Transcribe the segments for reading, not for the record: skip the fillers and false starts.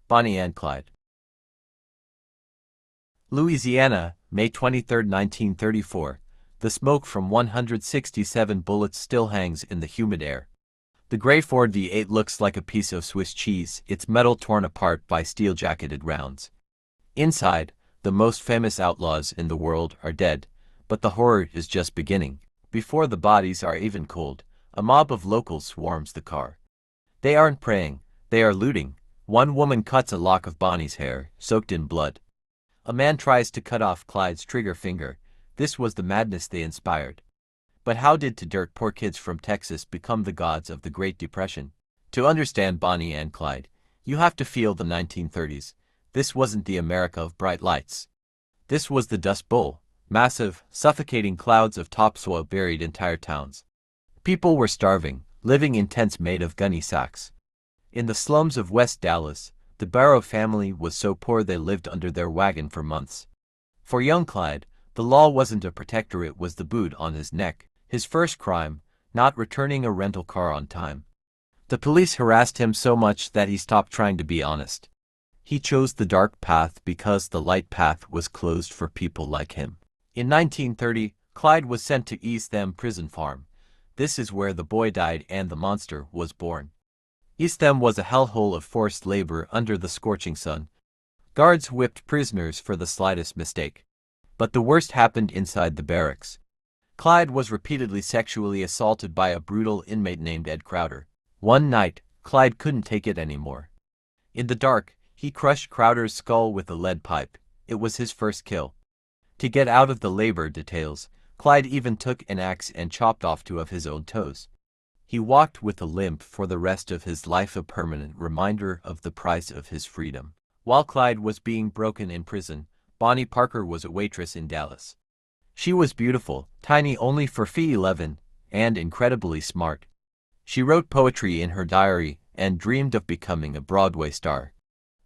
Bonnie and Clyde. Louisiana, May 23, 1934. The smoke from 167 bullets still hangs in the humid air. The gray Ford V8 looks like a piece of Swiss cheese, its metal torn apart by steel-jacketed rounds. Inside, the most famous outlaws in the world are dead, but the horror is just beginning. Before the bodies are even cold, a mob of locals swarms the car. They aren't praying, they are looting. One woman cuts a lock of Bonnie's hair, soaked in blood. A man tries to cut off Clyde's trigger finger. This was the madness they inspired. But how did two dirt poor kids from Texas become the gods of the Great Depression? To understand Bonnie and Clyde, you have to feel the 1930s. This wasn't the America of bright lights. This was the Dust Bowl. Massive, suffocating clouds of topsoil buried entire towns. People were starving, living in tents made of gunny sacks. In the slums of West Dallas, the Barrow family was so poor they lived under their wagon for months. For young Clyde, the law wasn't a protector, it was the boot on his neck. His first crime, not returning a rental car on time. The police harassed him so much that he stopped trying to be honest. He chose the dark path because the light path was closed for people like him. In 1930, Clyde was sent to Eastham Prison Farm. This is where the boy died and the monster was born. Eastham was a hellhole of forced labor under the scorching sun. Guards whipped prisoners for the slightest mistake. But the worst happened inside the barracks. Clyde was repeatedly sexually assaulted by a brutal inmate named Ed Crowder. One night, Clyde couldn't take it anymore. In the dark, he crushed Crowder's skull with a lead pipe. It was his first kill. To get out of the labor details, Clyde even took an axe and chopped off 2 of his own toes. He walked with a limp for the rest of his life, a permanent reminder of the price of his freedom. While Clyde was being broken in prison, Bonnie Parker was a waitress in Dallas. She was beautiful, tiny only for feet 11, and incredibly smart. She wrote poetry in her diary and dreamed of becoming a Broadway star.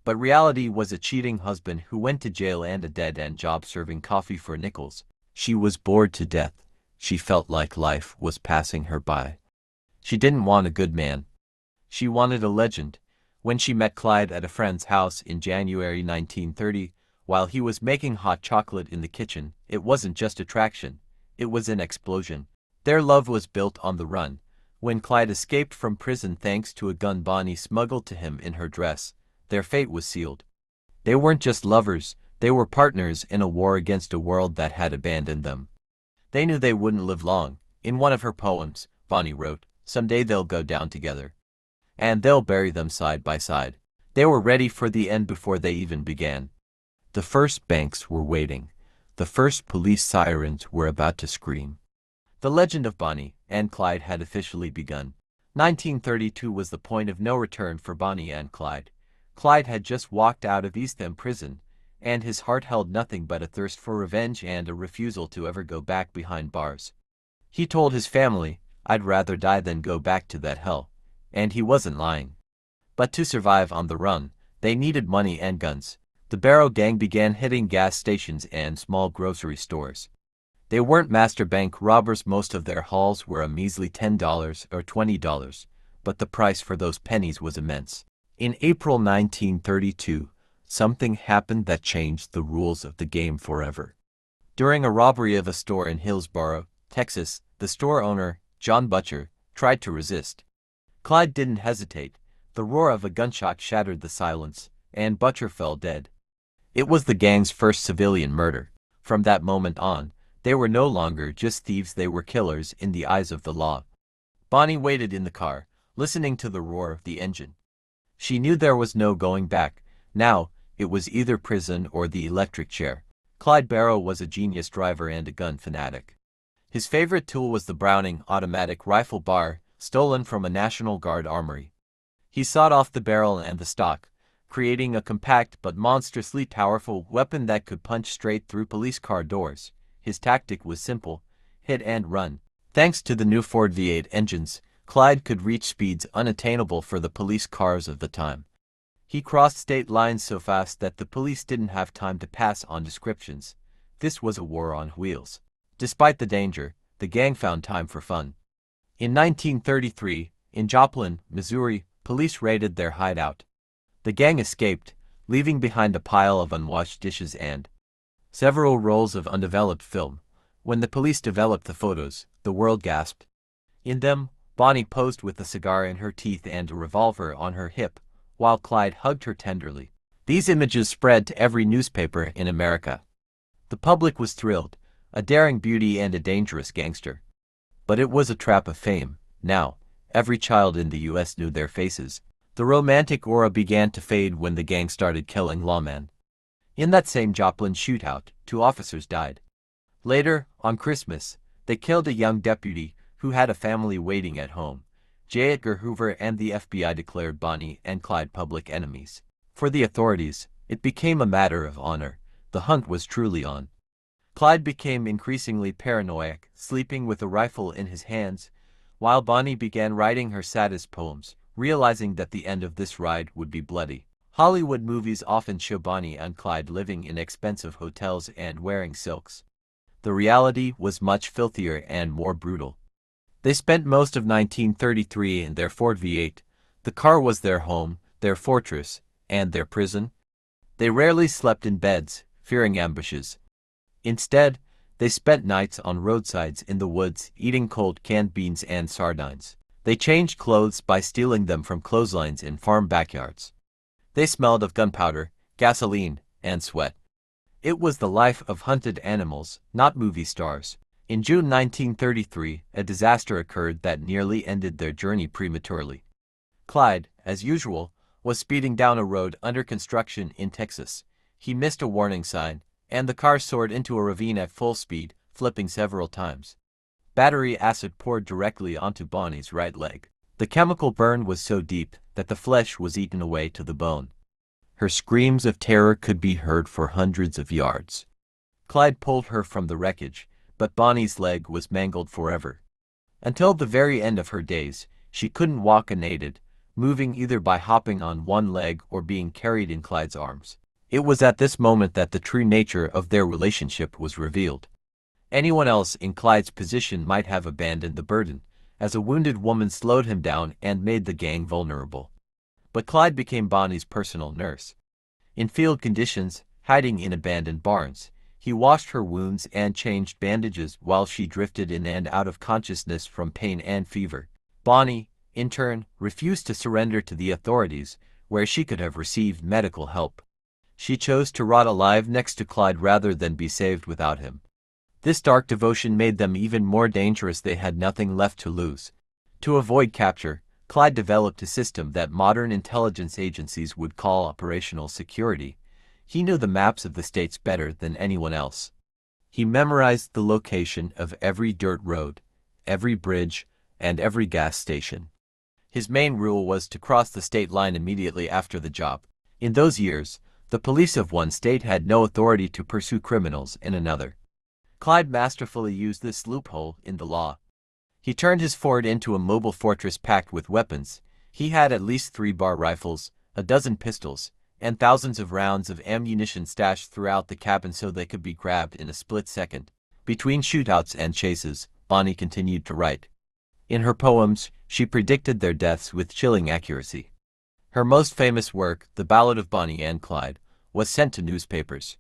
But reality was a cheating husband who went to jail and a dead-end job serving coffee for nickels. She was bored to death. She felt like life was passing her by. She didn't want a good man. She wanted a legend. When she met Clyde at a friend's house in January 1930, while he was making hot chocolate in the kitchen, it wasn't just attraction. It was an explosion. Their love was built on the run. When Clyde escaped from prison thanks to a gun Bonnie smuggled to him in her dress, their fate was sealed. They weren't just lovers, they were partners in a war against a world that had abandoned them. They knew they wouldn't live long. In one of her poems, Bonnie wrote, "Someday they'll go down together. And they'll bury them side by side." They were ready for the end before they even began. The first banks were waiting. The first police sirens were about to scream. The legend of Bonnie and Clyde had officially begun. 1932 was the point of no return for Bonnie and Clyde. Clyde had just walked out of Eastham Prison, and his heart held nothing but a thirst for revenge and a refusal to ever go back behind bars. He told his family, "I'd rather die than go back to that hell." And he wasn't lying. But to survive on the run, they needed money and guns. The Barrow Gang began hitting gas stations and small grocery stores. They weren't master bank robbers, most of their hauls were a measly $10 or $20, but the price for those pennies was immense. In April 1932, something happened that changed the rules of the game forever. During a robbery of a store in Hillsboro, Texas, the store owner, John Butcher, tried to resist. Clyde didn't hesitate. The roar of a gunshot shattered the silence, and Butcher fell dead. It was the gang's first civilian murder. From that moment on, they were no longer just thieves, they were killers in the eyes of the law. Bonnie waited in the car, listening to the roar of the engine. She knew there was no going back. Now, it was either prison or the electric chair. Clyde Barrow was a genius driver and a gun fanatic. His favorite tool was the Browning automatic rifle bar, stolen from a National Guard armory. He sawed off the barrel and the stock, creating a compact but monstrously powerful weapon that could punch straight through police car doors. His tactic was simple: hit and run. Thanks to the new Ford V8 engines, Clyde could reach speeds unattainable for the police cars of the time. He crossed state lines so fast that the police didn't have time to pass on descriptions. This was a war on wheels. Despite the danger, the gang found time for fun. In 1933, in Joplin, Missouri, police raided their hideout. The gang escaped, leaving behind a pile of unwashed dishes and several rolls of undeveloped film. When the police developed the photos, the world gasped. In them, Bonnie posed with a cigar in her teeth and a revolver on her hip, while Clyde hugged her tenderly. These images spread to every newspaper in America. The public was thrilled, a daring beauty and a dangerous gangster. But it was a trap of fame. Now, every child in the U.S. knew their faces. The romantic aura began to fade when the gang started killing lawmen. In that same Joplin shootout, 2 officers died. Later, on Christmas, they killed a young deputy who had a family waiting at home. J. Edgar Hoover and the FBI declared Bonnie and Clyde public enemies. For the authorities, it became a matter of honor. The hunt was truly on. Clyde became increasingly paranoid, sleeping with a rifle in his hands, while Bonnie began writing her saddest poems, realizing that the end of this ride would be bloody. Hollywood movies often show Bonnie and Clyde living in expensive hotels and wearing silks. The reality was much filthier and more brutal. They spent most of 1933 in their Ford V8. The car was their home, their fortress, and their prison. They rarely slept in beds, fearing ambushes. Instead, they spent nights on roadsides in the woods, eating cold canned beans and sardines. They changed clothes by stealing them from clotheslines in farm backyards. They smelled of gunpowder, gasoline, and sweat. It was the life of hunted animals, not movie stars. In June 1933, a disaster occurred that nearly ended their journey prematurely. Clyde, as usual, was speeding down a road under construction in Texas. He missed a warning sign, and the car soared into a ravine at full speed, flipping several times. Battery acid poured directly onto Bonnie's right leg. The chemical burn was so deep that the flesh was eaten away to the bone. Her screams of terror could be heard for hundreds of yards. Clyde pulled her from the wreckage, but Bonnie's leg was mangled forever. Until the very end of her days, she couldn't walk unaided, moving either by hopping on one leg or being carried in Clyde's arms. It was at this moment that the true nature of their relationship was revealed. Anyone else in Clyde's position might have abandoned the burden, as a wounded woman slowed him down and made the gang vulnerable. But Clyde became Bonnie's personal nurse. In field conditions, hiding in abandoned barns, he washed her wounds and changed bandages while she drifted in and out of consciousness from pain and fever. Bonnie, in turn, refused to surrender to the authorities, where she could have received medical help. She chose to rot alive next to Clyde rather than be saved without him. This dark devotion made them even more dangerous. They had nothing left to lose. To avoid capture, Clyde developed a system that modern intelligence agencies would call operational security. He knew the maps of the states better than anyone else. He memorized the location of every dirt road, every bridge, and every gas station. His main rule was to cross the state line immediately after the job. In those years, the police of one state had no authority to pursue criminals in another. Clyde masterfully used this loophole in the law. He turned his fort into a mobile fortress packed with weapons. He had at least 3 bar rifles, a dozen pistols, and thousands of rounds of ammunition stashed throughout the cabin so they could be grabbed in a split second. Between shootouts and chases, Bonnie continued to write. In her poems, she predicted their deaths with chilling accuracy. Her most famous work, The Ballad of Bonnie and Clyde, was sent to newspapers.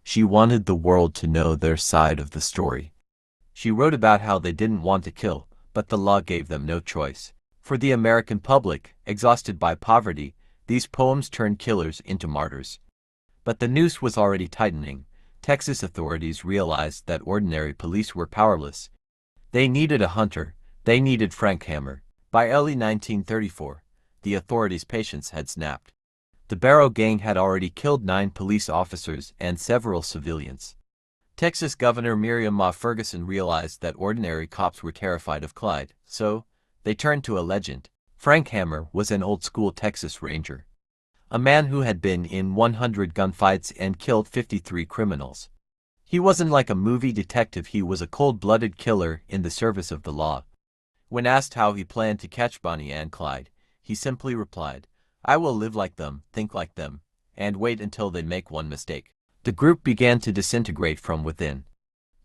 She wanted the world to know their side of the story. She wrote about how they didn't want to kill, but the law gave them no choice. For the American public, exhausted by poverty, these poems turned killers into martyrs. But the noose was already tightening. Texas authorities realized that ordinary police were powerless. They needed a hunter. They needed Frank Hammer. By early 1934, the authorities' patience had snapped. The Barrow Gang had already killed 9 police officers and several civilians. Texas Governor Miriam Ma Ferguson realized that ordinary cops were terrified of Clyde, so they turned to a legend. Frank Hammer was an old-school Texas Ranger, a man who had been in 100 gunfights and killed 53 criminals. He wasn't like a movie detective, he was a cold-blooded killer in the service of the law. When asked how he planned to catch Bonnie and Clyde, he simply replied, "I will live like them, think like them, and wait until they make one mistake." The group began to disintegrate from within.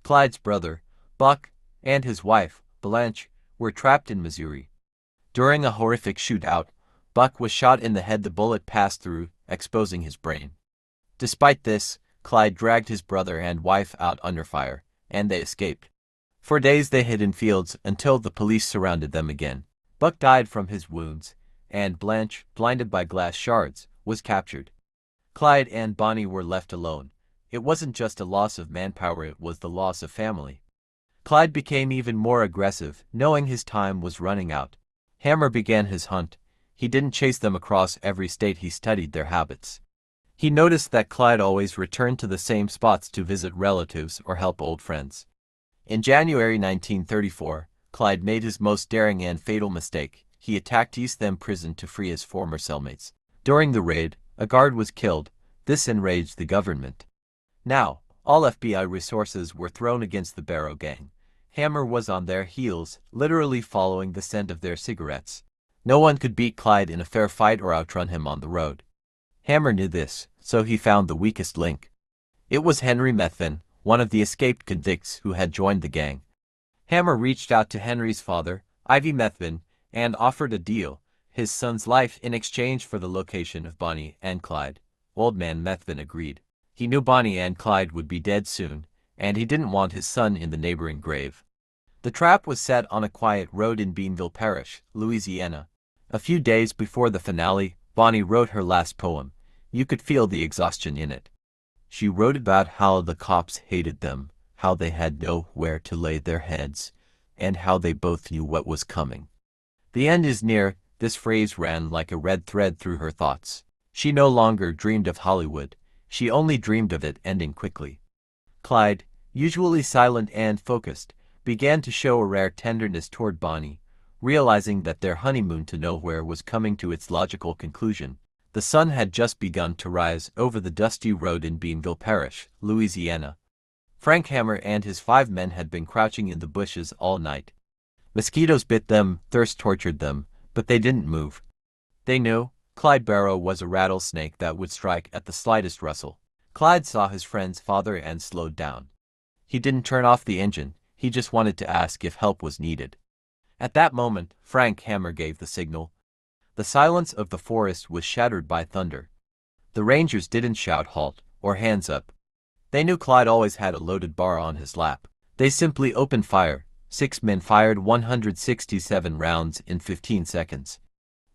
Clyde's brother, Buck, and his wife, Blanche, were trapped in Missouri. During a horrific shootout, Buck was shot in the head. The bullet passed through, exposing his brain. Despite this, Clyde dragged his brother and wife out under fire, and they escaped. For days they hid in fields until the police surrounded them again. Buck died from his wounds, and Blanche, blinded by glass shards, was captured. Clyde and Bonnie were left alone. It wasn't just a loss of manpower, it was the loss of family. Clyde became even more aggressive, knowing his time was running out. Hammer began his hunt. He didn't chase them across every state, he studied their habits. He noticed that Clyde always returned to the same spots to visit relatives or help old friends. In January 1934, Clyde made his most daring and fatal mistake. He attacked Eastham Prison to free his former cellmates. During the raid, a guard was killed. This enraged the government. Now, all FBI resources were thrown against the Barrow Gang. Hammer was on their heels, literally following the scent of their cigarettes. No one could beat Clyde in a fair fight or outrun him on the road. Hammer knew this, so he found the weakest link. It was Henry Methvin, one of the escaped convicts who had joined the gang. Hammer reached out to Henry's father, Ivy Methvin, and offered a deal, his son's life in exchange for the location of Bonnie and Clyde. Old man Methvin agreed. He knew Bonnie and Clyde would be dead soon, and he didn't want his son in the neighboring grave. The trap was set on a quiet road in Beanville Parish, Louisiana. A few days before the finale, Bonnie wrote her last poem. You could feel the exhaustion in it. She wrote about how the cops hated them, how they had nowhere to lay their heads, and how they both knew what was coming. The end is near. This phrase ran like a red thread through her thoughts. She no longer dreamed of Hollywood. She only dreamed of it ending quickly. Clyde, usually silent and focused, began to show a rare tenderness toward Bonnie, realizing that their honeymoon to nowhere was coming to its logical conclusion. The sun had just begun to rise over the dusty road in Beanville Parish, Louisiana. Frank Hammer and his 5 men had been crouching in the bushes all night. Mosquitoes bit them, thirst tortured them, but they didn't move. They knew Clyde Barrow was a rattlesnake that would strike at the slightest rustle. Clyde saw his friend's father and slowed down. He didn't turn off the engine, he just wanted to ask if help was needed. At that moment, Frank Hammer gave the signal. The silence of the forest was shattered by thunder. The Rangers didn't shout halt or hands up. They knew Clyde always had a loaded bar on his lap. They simply opened fire. 6 men fired 167 rounds in 15 seconds.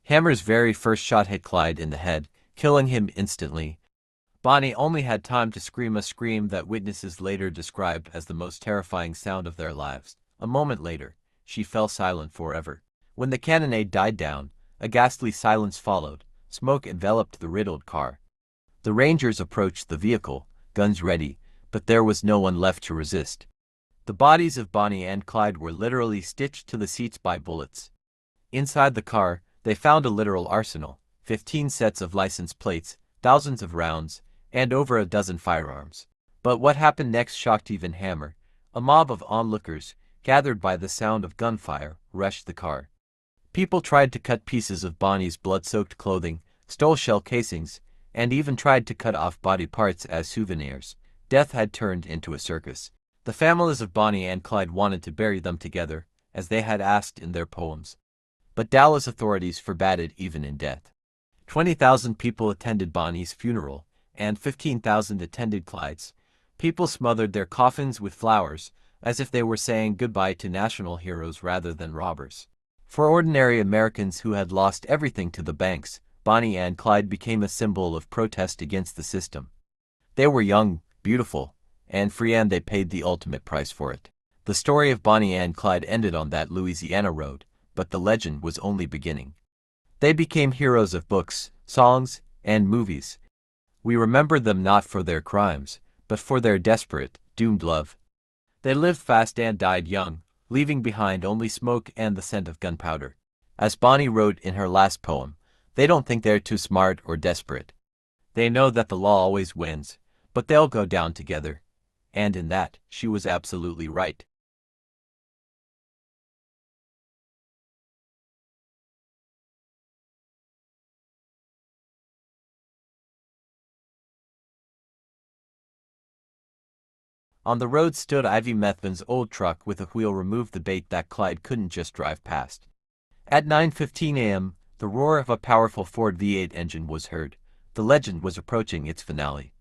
Hammer's very first shot hit Clyde in the head, killing him instantly. Bonnie only had time to scream a scream that witnesses later described as the most terrifying sound of their lives. A moment later, she fell silent forever. When the cannonade died down, a ghastly silence followed. Smoke enveloped the riddled car. The Rangers approached the vehicle, guns ready, but there was no one left to resist. The bodies of Bonnie and Clyde were literally stitched to the seats by bullets. Inside the car, they found a literal arsenal, 15 sets of license plates, thousands of rounds, and over a dozen firearms. But what happened next shocked even Hammer. A mob of onlookers, gathered by the sound of gunfire, rushed the car. People tried to cut pieces of Bonnie's blood-soaked clothing, stole shell casings, and even tried to cut off body parts as souvenirs. Death had turned into a circus. The families of Bonnie and Clyde wanted to bury them together, as they had asked in their poems. But Dallas authorities forbade it even in death. 20,000 people attended Bonnie's funeral, and 15,000 attended Clyde's. People smothered their coffins with flowers, as if they were saying goodbye to national heroes rather than robbers. For ordinary Americans who had lost everything to the banks, Bonnie and Clyde became a symbol of protest against the system. They were young, beautiful, and free, and they paid the ultimate price for it. The story of Bonnie and Clyde ended on that Louisiana road, but the legend was only beginning. They became heroes of books, songs, and movies. We remember them not for their crimes, but for their desperate, doomed love. They lived fast and died young, leaving behind only smoke and the scent of gunpowder. As Bonnie wrote in her last poem, they don't think they're too smart or desperate. They know that the law always wins, but they'll go down together. And in that, she was absolutely right. On the road stood Ivy Methvin's old truck with a wheel removed, the bait that Clyde couldn't just drive past. At 9:15 a.m., The roar of a powerful Ford V8 engine was heard. The legend was approaching its finale.